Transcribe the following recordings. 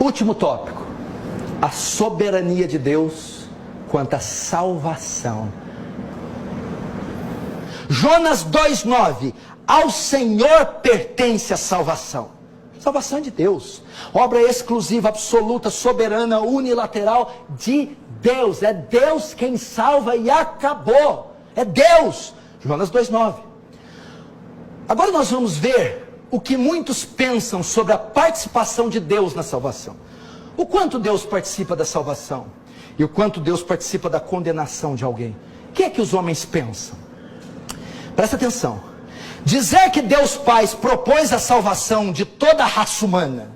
Último tópico: a soberania de Deus quanto à salvação. Jonas 2,9: ao Senhor pertence a salvação. Salvação é de Deus, obra exclusiva, absoluta, soberana, unilateral de Deus. É Deus quem salva e acabou. É Deus. Jonas 2,9. Agora nós vamos ver o que muitos pensam sobre a participação de Deus na salvação. O quanto Deus participa da salvação e o quanto Deus participa da condenação de alguém. O que é que os homens pensam? Presta atenção. Dizer que Deus Pai propôs a salvação de toda a raça humana,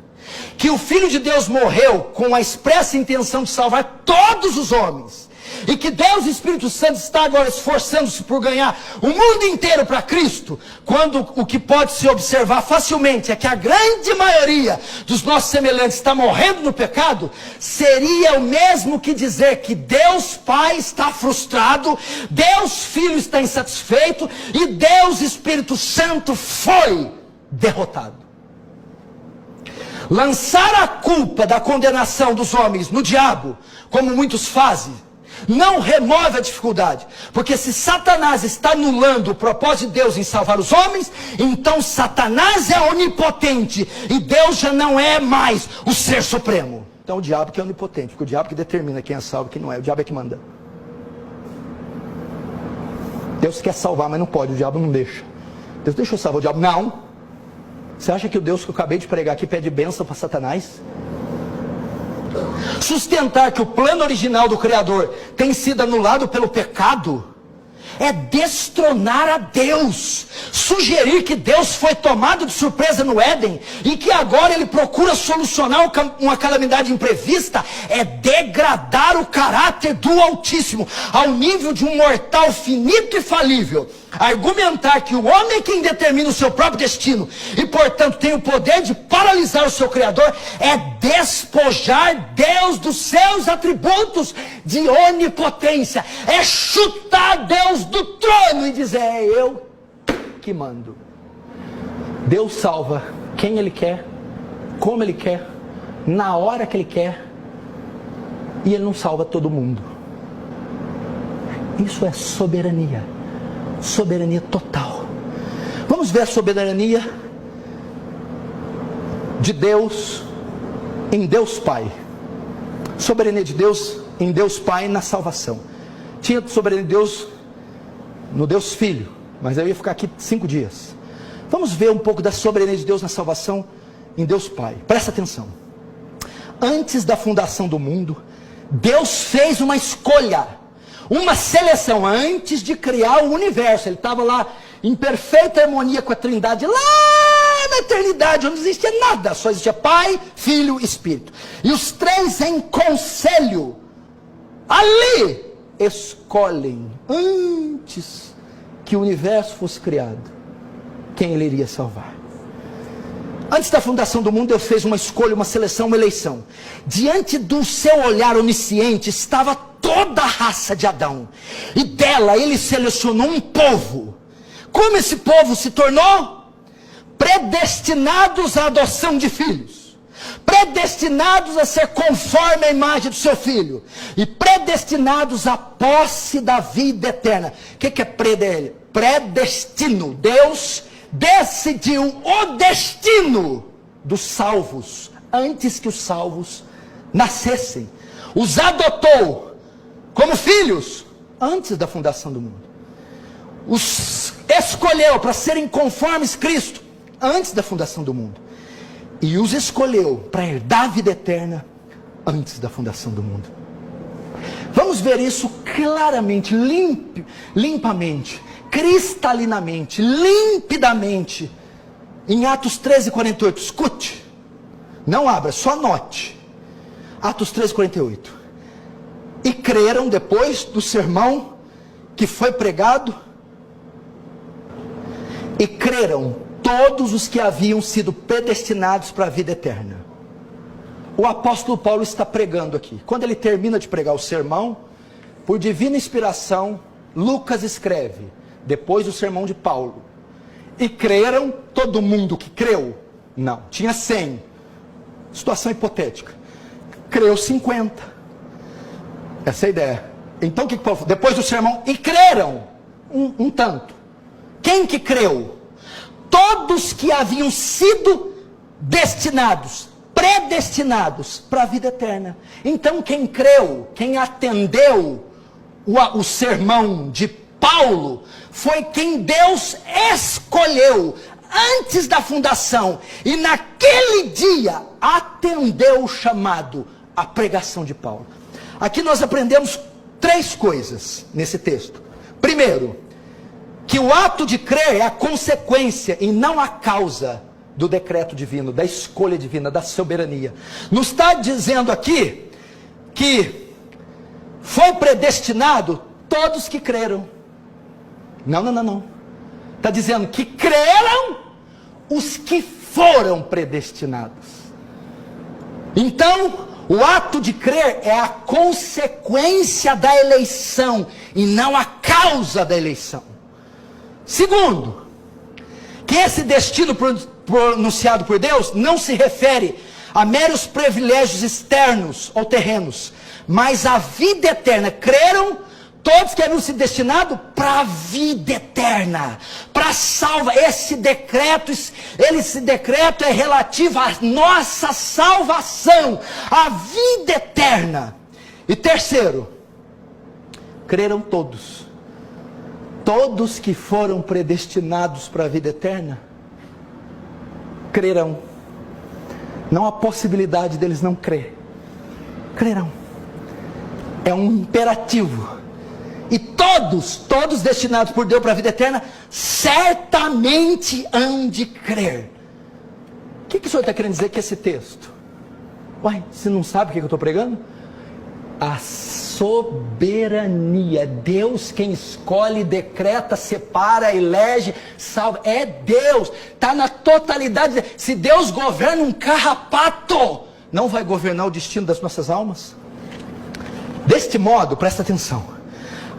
que o Filho de Deus morreu com a expressa intenção de salvar todos os homens, e que Deus e Espírito Santo está agora esforçando-se por ganhar o mundo inteiro para Cristo, quando o que pode se observar facilmente é que a grande maioria dos nossos semelhantes está morrendo no pecado, seria o mesmo que dizer que Deus Pai está frustrado, Deus Filho está insatisfeito e Deus Espírito Santo foi derrotado. Lançar a culpa da condenação dos homens no diabo, como muitos fazem, não remove a dificuldade, porque se Satanás está anulando o propósito de Deus em salvar os homens, então Satanás é onipotente e Deus já não é mais o ser supremo. Então o diabo que é onipotente, porque o diabo que determina quem é salvo e quem não é, o diabo é que manda. Deus quer salvar, mas não pode, o diabo não deixa. Deus deixa eu salvar, o diabo não. Você acha que o Deus que eu acabei de pregar aqui pede bênção para Satanás? Sustentar que o plano original do Criador tem sido anulado pelo pecado é destronar a Deus. Sugerir que Deus foi tomado de surpresa no Éden e que agora ele procura solucionar uma calamidade imprevista é degradar o caráter do Altíssimo ao nível de um mortal finito e falível. Argumentar que o homem é quem determina o seu próprio destino e portanto tem o poder de paralisar o seu Criador é despojar Deus dos seus atributos de onipotência, é chutar Deus do trono e dizer: é eu que mando. Deus salva quem Ele quer, como Ele quer, na hora que Ele quer, e Ele não salva todo mundo. Isso é soberania, soberania total. Vamos ver a soberania de Deus em Deus Pai. Soberania de Deus em Deus Pai na salvação. Tinha soberania de Deus no Deus Filho, mas eu ia ficar aqui 5 dias. Vamos ver um pouco da soberania de Deus na salvação em Deus Pai. Presta atenção. Antes da fundação do mundo, Deus fez uma escolha, uma seleção, antes de criar o universo. Ele estava lá em perfeita harmonia com a Trindade, lá na eternidade, onde não existia nada, só existia Pai, Filho e Espírito. E os três em conselho, ali, escolhem, antes que o universo fosse criado, quem Ele iria salvar. Antes da fundação do mundo, Deus fez uma escolha, uma seleção, uma eleição. Diante do seu olhar onisciente estava toda a raça de Adão, e dela Ele selecionou um povo. Como esse povo se tornou? Predestinados à adoção de filhos, predestinados a ser conforme a imagem do seu filho, e predestinados à posse da vida eterna. O que é predestino? Deus decidiu o destino dos salvos antes que os salvos nascessem. Os adotou como filhos antes da fundação do mundo. Os escolheu para serem conformes Cristo antes da fundação do mundo. E os escolheu para herdar a vida eterna antes da fundação do mundo. Vamos ver isso claramente, limpamente, cristalinamente, limpidamente, em Atos 13:48. Escute, não abra, só anote. Atos 13:48. E creram depois do sermão que foi pregado, e creram todos os que haviam sido predestinados para a vida eterna. O apóstolo Paulo está pregando aqui. Quando ele termina de pregar o sermão, por divina inspiração, Lucas escreve, depois do sermão de Paulo: e creram todo mundo que creu? Não, tinha 100. Situação hipotética. Creu 50. Essa é a ideia. Então o que Paulo falou? Depois do sermão, e creram um tanto. Quem que creu? Todos que haviam sido destinados, predestinados para a vida eterna. Então quem creu, quem atendeu o sermão de Paulo, foi quem Deus escolheu antes da fundação, e naquele dia atendeu o chamado, a pregação de Paulo. Aqui nós aprendemos 3 coisas nesse texto. Primeiro, que o ato de crer é a consequência e não a causa do decreto divino, da escolha divina, da soberania. Não está dizendo aqui que foi predestinado todos que creram. Não. Está dizendo que creram os que foram predestinados. Então, o ato de crer é a consequência da eleição e não a causa da eleição. Segundo, que esse destino pronunciado por Deus não se refere a meros privilégios externos ou terrenos, mas a vida eterna. Creram todos que haviam sido destinados para a vida eterna, para a salva. Esse decreto é relativo à nossa salvação, à vida eterna. E terceiro, creram todos que foram predestinados para a vida eterna, crerão. Não há possibilidade deles não crer. Crerão. É um imperativo. E todos destinados por Deus para a vida eterna, certamente hão de crer. O que o senhor está querendo dizer com esse texto? Uai, você não sabe o que eu estou pregando? A soberania. Deus quem escolhe, decreta, separa, elege, salva. É Deus. Está na totalidade. Se Deus governa um carrapato, não vai governar o destino das nossas almas? Deste modo, presta atenção.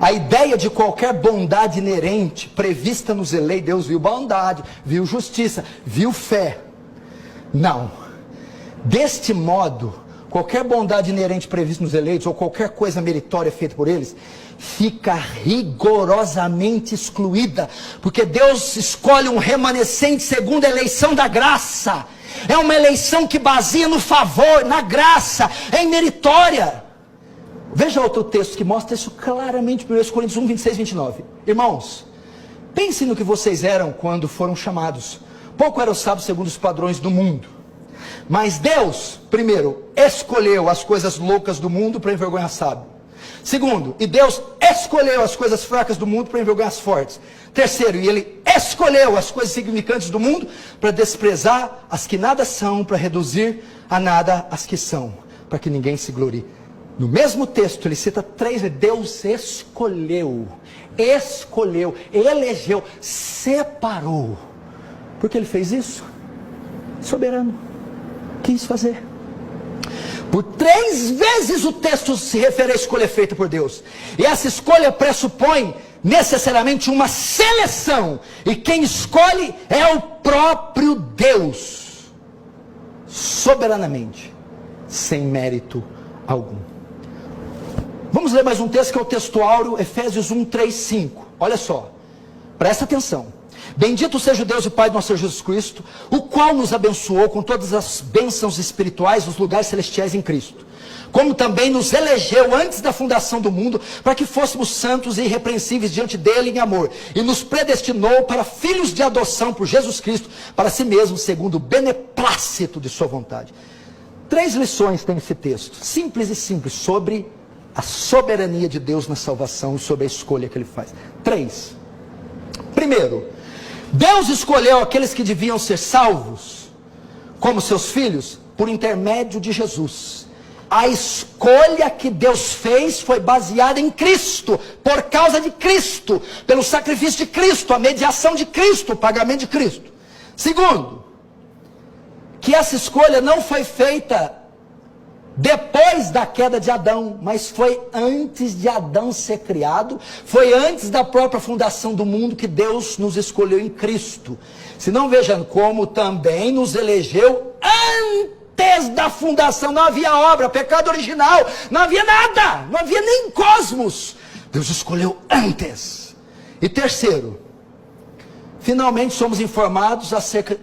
A ideia de qualquer bondade inerente prevista nos eleitos, Deus viu bondade, viu justiça, viu fé. Não. Deste modo, qualquer bondade inerente prevista nos eleitos, ou qualquer coisa meritória feita por eles, fica rigorosamente excluída. Porque Deus escolhe um remanescente segundo a eleição da graça. É uma eleição que baseia no favor, na graça, é meritória. Veja outro texto que mostra isso claramente, 1 Coríntios 1, 26 e 29. Irmãos, pensem no que vocês eram quando foram chamados. Pouco eram sábios segundo os padrões do mundo. Mas Deus, primeiro, escolheu as coisas loucas do mundo para envergonhar sábio. Segundo, e Deus escolheu as coisas fracas do mundo para envergonhar as fortes. Terceiro, e Ele escolheu as coisas significantes do mundo para desprezar as que nada são, para reduzir a nada as que são, para que ninguém se glorie. No mesmo texto, ele cita 3 vezes. Deus escolheu, elegeu, separou. Por que ele fez isso? Soberano. Quis fazer. Por 3 vezes o texto se refere à escolha feita por Deus. E essa escolha pressupõe necessariamente uma seleção. E quem escolhe é o próprio Deus. Soberanamente. Sem mérito algum. Vamos ler mais um texto que é o texto áureo, Efésios 1, 3, 5. Olha só, presta atenção. Bendito seja o Deus e Pai do nosso Senhor Jesus Cristo, o qual nos abençoou com todas as bênçãos espirituais nos lugares celestiais em Cristo. Como também nos elegeu antes da fundação do mundo, para que fôssemos santos e irrepreensíveis diante dele em amor. E nos predestinou para filhos de adoção por Jesus Cristo, para si mesmo, segundo o beneplácito de sua vontade. 3 lições tem esse texto, simples, sobre a soberania de Deus na salvação e sobre a escolha que Ele faz. 3. Primeiro, Deus escolheu aqueles que deviam ser salvos como seus filhos por intermédio de Jesus. A escolha que Deus fez foi baseada em Cristo, por causa de Cristo, pelo sacrifício de Cristo, a mediação de Cristo, o pagamento de Cristo. Segundo, que essa escolha não foi feita depois da queda de Adão, mas foi antes de Adão ser criado, foi antes da própria fundação do mundo que Deus nos escolheu em Cristo. Se não, vejam como também nos elegeu antes da fundação. Não havia obra, pecado original, não havia nada, não havia nem cosmos. Deus escolheu antes. E terceiro, finalmente somos informados acerca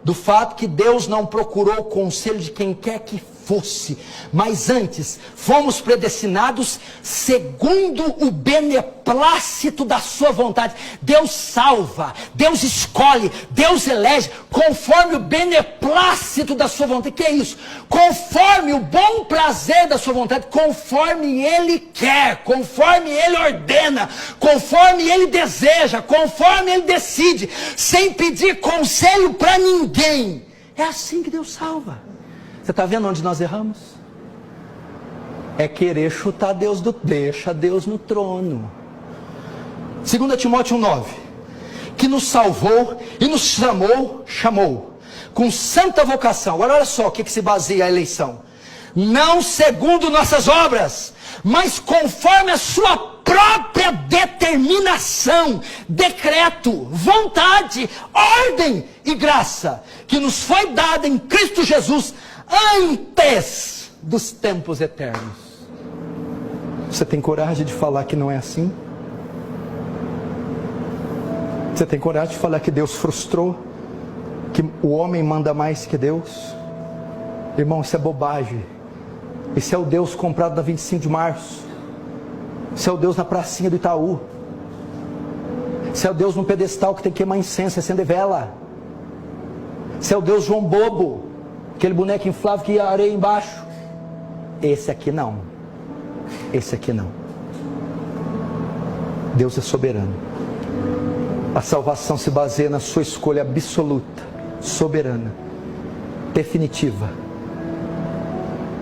do fato que Deus não procurou o conselho de quem quer que fosse, mas antes fomos predestinados segundo o beneplácito da sua vontade. Deus salva, Deus escolhe, Deus elege conforme o beneplácito da sua vontade. O que é isso? Conforme o bom prazer da sua vontade, conforme Ele quer, conforme Ele ordena, conforme Ele deseja, conforme Ele decide, sem pedir conselho para ninguém. É assim que Deus salva. Você está vendo onde nós erramos? É querer chutar Deus deixa Deus no trono. 2 Timóteo 1,9. Que nos salvou e nos chamou com santa vocação. Agora olha só o que se baseia a eleição. Não segundo nossas obras, mas conforme a sua própria determinação, decreto, vontade, ordem e graça, que nos foi dada em Cristo Jesus, antes dos tempos eternos. Você tem coragem de falar que não é assim? Você tem coragem de falar que Deus frustrou? Que o homem manda mais que Deus? Irmão, isso é bobagem. Esse é o Deus comprado na 25 de março. Esse é o Deus na pracinha do Itaú. Esse é o Deus no pedestal que tem que queimar incenso e acender vela. Esse é o Deus João Bobo, aquele boneco inflável que ia areia embaixo. Esse aqui não. Esse aqui não. Deus é soberano. A salvação se baseia na sua escolha absoluta, soberana, definitiva,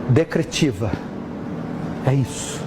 decretiva. É isso.